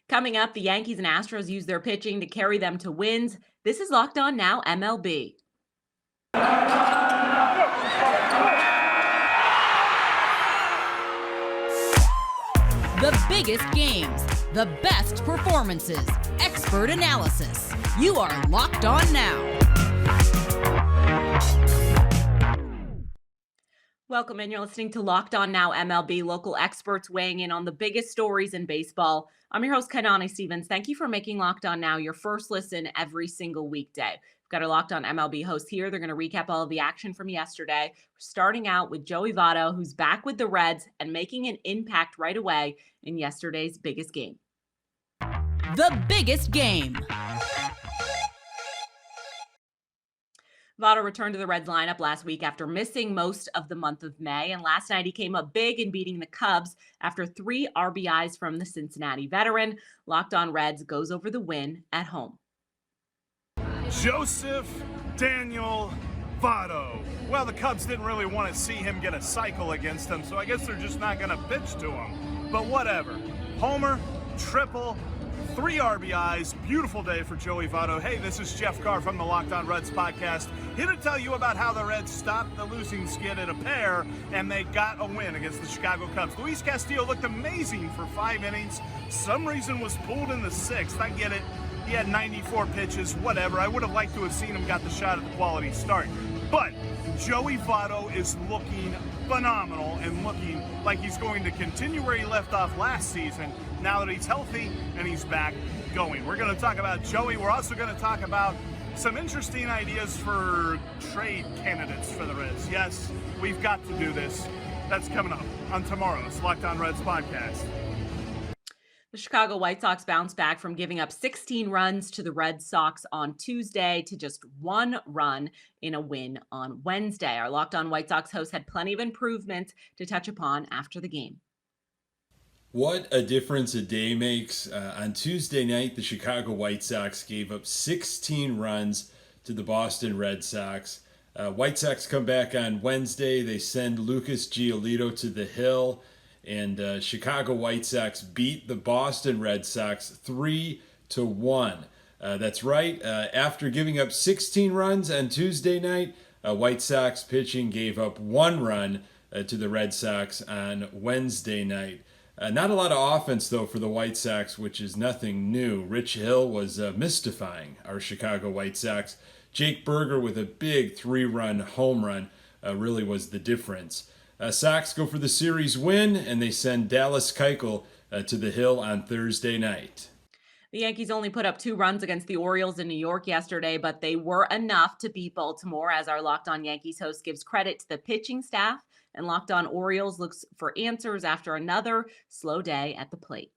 Coming up, the Yankees and Astros use their pitching to carry them to wins. This is Locked On Now MLB. The biggest games, the best performances, expert analysis. You are Locked On Now. Welcome in. You're listening to Locked On Now MLB, local experts weighing in on the biggest stories in baseball. I'm your host, Kainani Stevens. Thank you for making Locked On Now your first listen every single weekday. We've got our Locked On MLB hosts here. They're going to recap all of the action from yesterday. We're starting out with Joey Votto, who's back with the Reds and making an impact right away in yesterday's biggest game. The biggest game. Votto returned to the Reds lineup last week after missing most of the month of May, and last night he came up big in beating the Cubs after 3 RBIs from the Cincinnati veteran. Locked On Reds goes over the win at home. Joseph Daniel Votto. Well, the Cubs didn't really want to see him get a cycle against them, so I guess they're just not going to pitch to him. But whatever. Homer, triple, 3 RBIs, beautiful day for Joey Votto. Hey, this is Jeff Carr from the Locked On Reds podcast, here to tell you about how the Reds stopped the losing skid at a pair, and they got a win against the Chicago Cubs. Luis Castillo looked amazing for 5 innings. Some reason was pulled in the 6th. I get it. He had 94 pitches, whatever. I would have liked to have seen him got the shot at the quality start. But Joey Votto is looking phenomenal and looking like he's going to continue where he left off last season now that he's healthy and he's back going. We're going to talk about Joey. We're also going to talk about some interesting ideas for trade candidates for the Reds. Yes, we've got to do this. That's coming up on tomorrow's Locked On Reds podcast. The Chicago White Sox bounced back from giving up 16 runs to the Red Sox on Tuesday to just 1 run in a win on Wednesday. Our Locked On White Sox host had plenty of improvements to touch upon after the game. What a difference a day makes. On Tuesday night, the Chicago White Sox gave up 16 runs to the Boston Red Sox. White Sox come back on Wednesday. They send Lucas Giolito to the hill. And Chicago White Sox beat the Boston Red Sox 3-1. That's right. After giving up 16 runs on Tuesday night, White Sox pitching gave up 1 run to the Red Sox on Wednesday night. Not a lot of offense, though, for the White Sox, which is nothing new. Rich Hill was mystifying our Chicago White Sox. Jake Berger with a big 3-run home run really was the difference. Sox go for the series win, and they send Dallas Keuchel to the hill on Thursday night. The Yankees only put up 2 runs against the Orioles in New York yesterday, but they were enough to beat Baltimore, as our Locked On Yankees host gives credit to the pitching staff, and Locked On Orioles looks for answers after another slow day at the plate.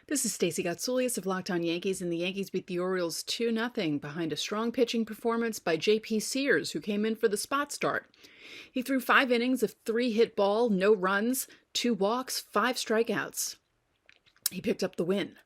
This is Stacey Gotsoulias of Locked On Yankees, and the Yankees beat the Orioles 2-0 behind a strong pitching performance by J.P. Sears, who came in for the spot start. He threw 5 innings of 3-hit ball, no runs, 2 walks, 5 strikeouts. He picked up the win.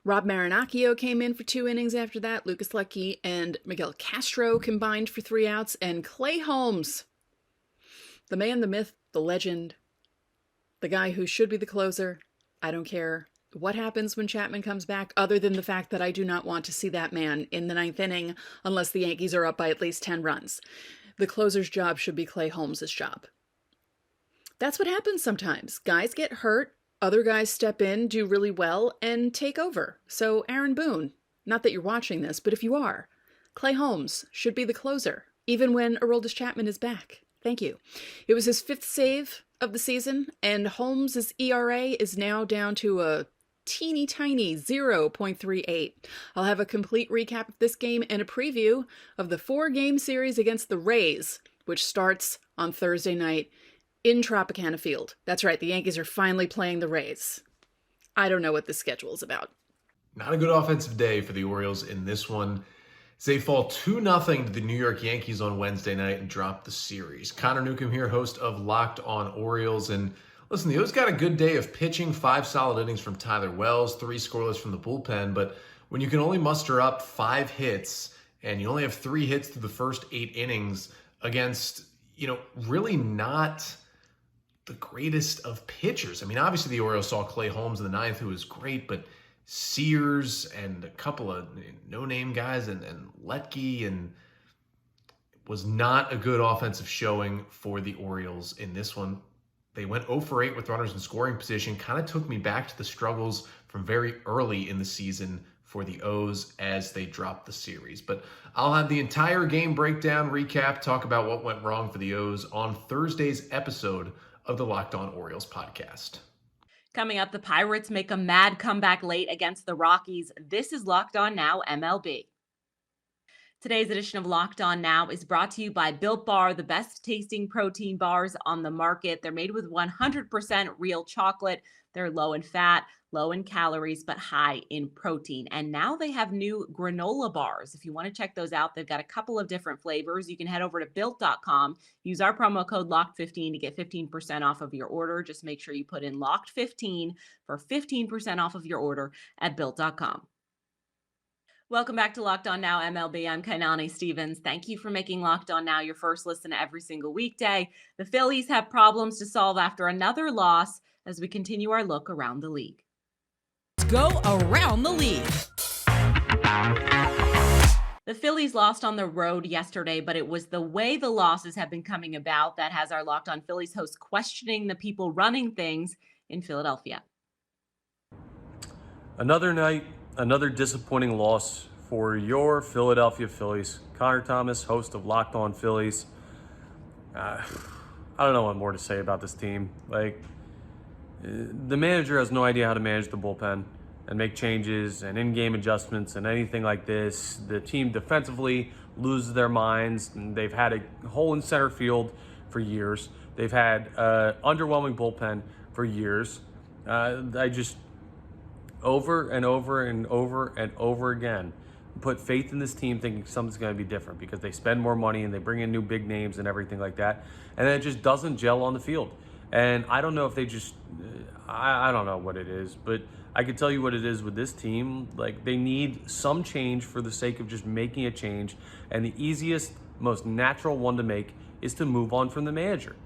Rob Marinaccio came in for 2 innings after that. Lucas Luetge and Miguel Castro combined for 3 outs. And Clay Holmes, the man, the myth, the legend, the guy who should be the closer. I don't care what happens when Chapman comes back, other than the fact that I do not want to see that man in the 9th inning unless the Yankees are up by at least 10 runs. The closer's job should be Clay Holmes' job. That's what happens sometimes. Guys get hurt, other guys step in, do really well, and take over. So Aaron Boone, not that you're watching this, but if you are, Clay Holmes should be the closer, even when Aroldis Chapman is back. Thank you. It was his 5th save of the season, and Holmes' ERA is now down to a teeny tiny 0.38. I'll have a complete recap of this game and a preview of the 4-game series against the Rays, which starts on Thursday night in Tropicana Field. That's right, the Yankees are finally playing the Rays. I don't know what this schedule is about. Not a good offensive day for the Orioles in this one. They fall 2-0 to the New York Yankees on Wednesday night and drop the series. Connor Newcomb here, host of Locked On Orioles, and listen, the O's got a good day of pitching, 5 solid innings from Tyler Wells, 3 scoreless from the bullpen, but when you can only muster up 5 hits and you only have 3 hits through the first 8 innings against, really not the greatest of pitchers. I mean, obviously the Orioles saw Clay Holmes in the 9th, who was great, but Sears and a couple of no-name guys and Letke, and was not a good offensive showing for the Orioles in this one. They went 0 for 8 with runners in scoring position. Kind of took me back to the struggles from very early in the season for the O's as they dropped the series. But I'll have the entire game breakdown, recap, talk about what went wrong for the O's on Thursday's episode of the Locked On Orioles podcast. Coming up, the Pirates make a mad comeback late against the Rockies. This is Locked On Now MLB. Today's edition of Locked On Now is brought to you by Built Bar, the best tasting protein bars on the market. They're made with 100% real chocolate. They're low in fat, low in calories, but high in protein. And now they have new granola bars. If you want to check those out, they've got a couple of different flavors. You can head over to built.com, use our promo code LOCKED15 to get 15% off of your order. Just make sure you put in LOCKED15 for 15% off of your order at built.com. Welcome back to Locked On Now MLB. I'm Kainani Stevens. Thank you for making Locked On Now your first listen every single weekday. The Phillies have problems to solve after another loss as we continue our look around the league. Let's go around the league. The Phillies lost on the road yesterday, but it was the way the losses have been coming about that has our Locked On Phillies host questioning the people running things in Philadelphia. Another night, another disappointing loss for your Philadelphia Phillies. Connor Thomas, host of Locked On Phillies. I don't know what more to say about this team. The manager has no idea how to manage the bullpen and make changes and in-game adjustments and anything like this. The team defensively loses their minds, and they've had a hole in center field for years. They've had underwhelming bullpen for years. Over and over and over and over again, put faith in this team thinking something's going to be different because they spend more money and they bring in new big names and everything like that. And then it just doesn't gel on the field. And I don't know if they just, I don't know what it is, but I can tell you what it is with this team. They need some change for the sake of just making a change. And the easiest, most natural one to make is to move on from the manager.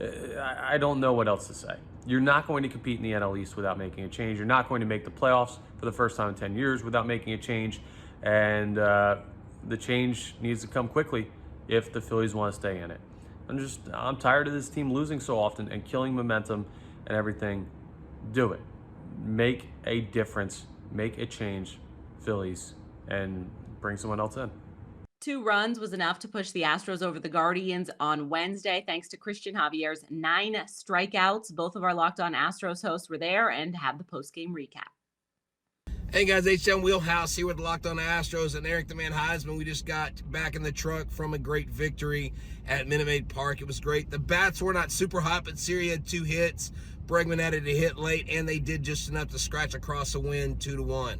I don't know what else to say. You're not going to compete in the NL East without making a change. You're not going to make the playoffs for the first time in 10 years without making a change. And the change needs to come quickly if the Phillies want to stay in it. I'm tired of this team losing so often and killing momentum and everything. Do it. Make a difference. Make a change, Phillies, and bring someone else in. 2 runs was enough to push the Astros over the Guardians on Wednesday, thanks to Christian Javier's 9 strikeouts. Both of our Locked On Astros hosts were there and have the post-game recap. Hey guys, H.M. Wheelhouse here with Locked On Astros and Eric the Man Heisman. We just got back in the truck from a great victory at Minute Maid Park. It was great. The bats were not super hot, but Siri had 2 hits. Bregman added a hit late, and they did just enough to scratch across a win 2-1.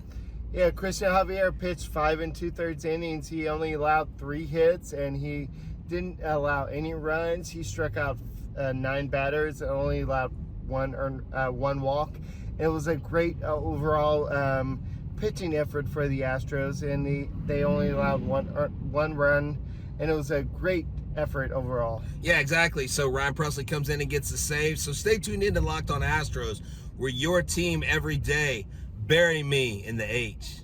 Yeah, Christian Javier pitched 5 2/3 innings. He only allowed 3 hits, and he didn't allow any runs. He struck out 9 batters and only allowed one walk. It was a great overall pitching effort for the Astros, and they only allowed one run, and it was a great effort overall. Yeah, exactly. So Ryan Presley comes in and gets the save. So stay tuned in to Locked On Astros. We're your team every day. Bury me in the H.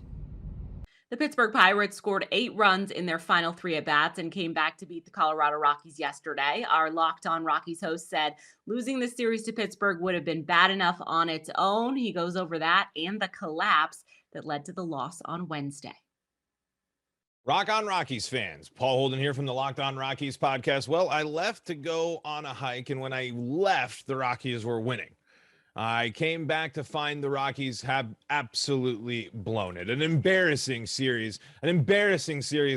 The Pittsburgh Pirates scored 8 runs in their final 3 at-bats and came back to beat the Colorado Rockies yesterday. Our Locked On Rockies host said losing this series to Pittsburgh would have been bad enough on its own. He goes over that and the collapse that led to the loss on Wednesday. Rock on Rockies fans. Paul Holden here from the Locked On Rockies podcast. Well, I left to go on a hike, and when I left, the Rockies were winning. I came back to find the Rockies have absolutely blown it. An embarrassing series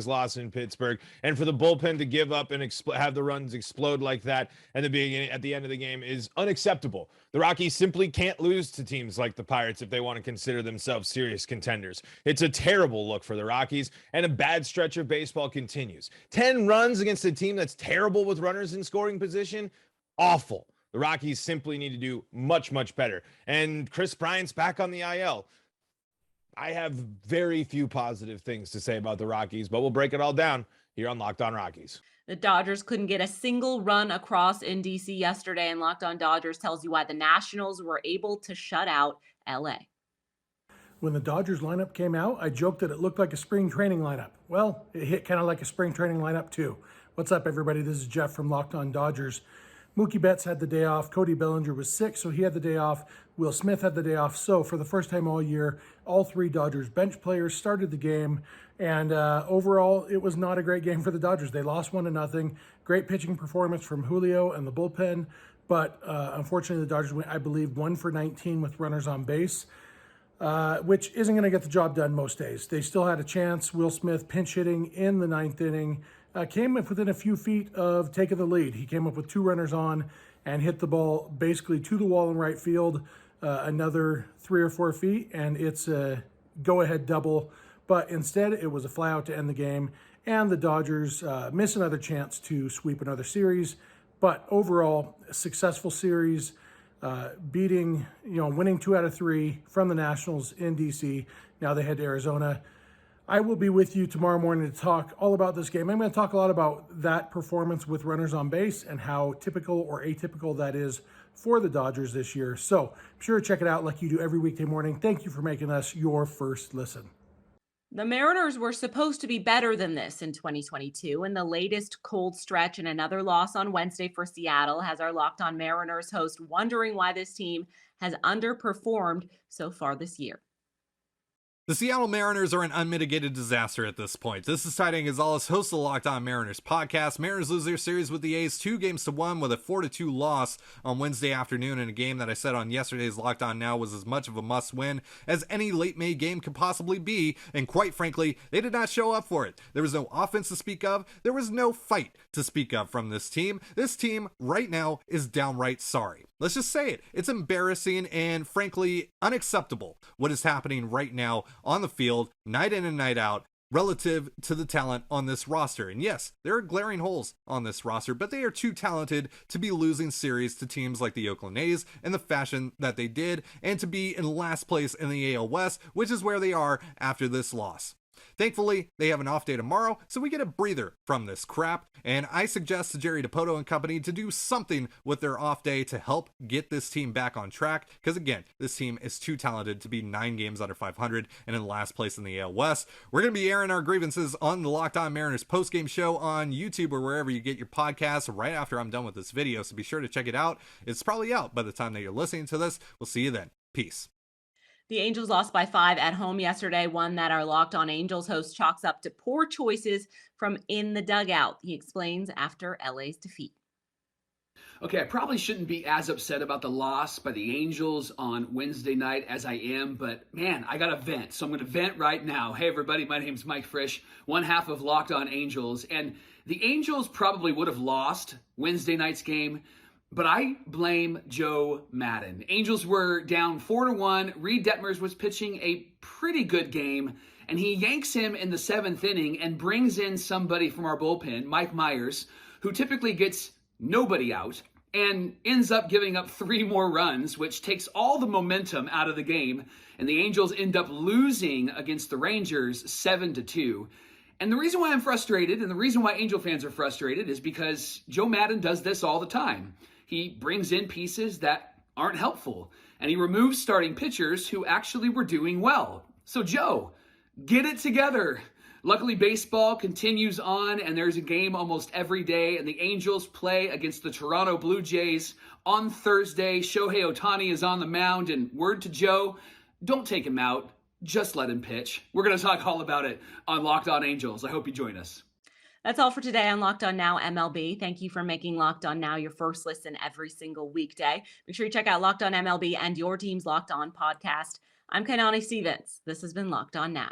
loss in Pittsburgh. And for the bullpen to give up and have the runs explode like that at the end of the game is unacceptable. The Rockies simply can't lose to teams like the Pirates if they want to consider themselves serious contenders. It's a terrible look for the Rockies, and a bad stretch of baseball continues. 10 runs against a team that's terrible with runners in scoring position? Awful. The Rockies simply need to do much, much better. And Chris Bryant's back on the IL. I have very few positive things to say about the Rockies, but we'll break it all down here on Locked On Rockies. The Dodgers couldn't get a single run across in D.C. yesterday, and Locked On Dodgers tells you why the Nationals were able to shut out L.A. when the Dodgers lineup came out, I joked that it looked like a spring training lineup. Well, it hit kind of like a spring training lineup too. What's up, everybody? This is Jeff from Locked On Dodgers. Mookie Betts had the day off. Cody Bellinger was sick, so he had the day off. Will Smith had the day off. So for the first time all year, all three Dodgers bench players started the game. And overall, it was not a great game for the Dodgers. They lost 1-0. Great pitching performance from Julio and the bullpen. But unfortunately, the Dodgers went, I believe, 1 for 19 with runners on base, which isn't going to get the job done most days. They still had a chance. Will Smith pinch hitting in the 9th inning. Came up within a few feet of taking the lead. He came up with 2 runners on and hit the ball basically to the wall in right field, another 3 or 4 feet, and it's a go-ahead double. But instead, it was a flyout to end the game, and the Dodgers miss another chance to sweep another series. But overall, a successful series, winning 2 out of 3 from the Nationals in DC. Now they head to Arizona. I will be with you tomorrow morning to talk all about this game. I'm going to talk a lot about that performance with runners on base and how typical or atypical that is for the Dodgers this year. So be sure to check it out like you do every weekday morning. Thank you for making us your first listen. The Mariners were supposed to be better than this in 2022, and the latest cold stretch and another loss on Wednesday for Seattle has our Locked On Mariners host wondering why this team has underperformed so far this year. The Seattle Mariners are an unmitigated disaster at this point. This is Ty Gonzalez, host of the Locked On Mariners podcast. Mariners lose their series with the A's 2-1 with a 4-2 loss on Wednesday afternoon in a game that I said on yesterday's Locked On Now was as much of a must-win as any late May game could possibly be, and quite frankly, they did not show up for it. There was no offense to speak of. There was no fight to speak of from this team. This team right now is downright sorry. Let's just say it. It's embarrassing and frankly unacceptable what is happening right now on the field, night in and night out, relative to the talent on this roster. And yes, there are glaring holes on this roster, but they are too talented to be losing series to teams like the Oakland A's in the fashion that they did, and to be in last place in the AL West, which is where they are after this loss. Thankfully, they have an off day tomorrow, so we get a breather from this crap, and I suggest to Jerry DiPoto and company to do something with their off day to help get this team back on track, because again, this team is too talented to be 9 games under 500 and in last place in the AL West. We're going to be airing our grievances on the Locked On Mariners postgame show on YouTube or wherever you get your podcasts right after I'm done with this video, so be sure to check it out. It's probably out by the time that you're listening to this. We'll see you then. Peace. The Angels lost by 5 at home yesterday, one that our Locked On Angels host chalks up to poor choices from in the dugout. He explains after LA's defeat. Okay, I probably shouldn't be as upset about the loss by the Angels on Wednesday night as I am, but man, I got to vent. So I'm going to vent right now. Hey, everybody, my name's Mike Frisch, one half of Locked On Angels. And the Angels probably would have lost Wednesday night's game, but I blame Joe Maddon. Angels were down 4-1. Reed Detmers was pitching a pretty good game, and he yanks him in the 7th inning and brings in somebody from our bullpen, Mike Myers, who typically gets nobody out and ends up giving up 3 more runs, which takes all the momentum out of the game, and the Angels end up losing against the Rangers 7-2. And the reason why I'm frustrated, and the reason why Angel fans are frustrated, is because Joe Maddon does this all the time. He brings in pieces that aren't helpful, and he removes starting pitchers who actually were doing well. So Joe, get it together. Luckily, baseball continues on, and there's a game almost every day, and the Angels play against the Toronto Blue Jays on Thursday. Shohei Ohtani is on the mound, and word to Joe, don't take him out. Just let him pitch. We're going to talk all about it on Locked On Angels. I hope you join us. That's all for today on Locked On Now MLB. Thank you for making Locked On Now your first listen every single weekday. Make sure you check out Locked On MLB and your team's Locked On podcast. I'm Kainani Stevens. This has been Locked On Now.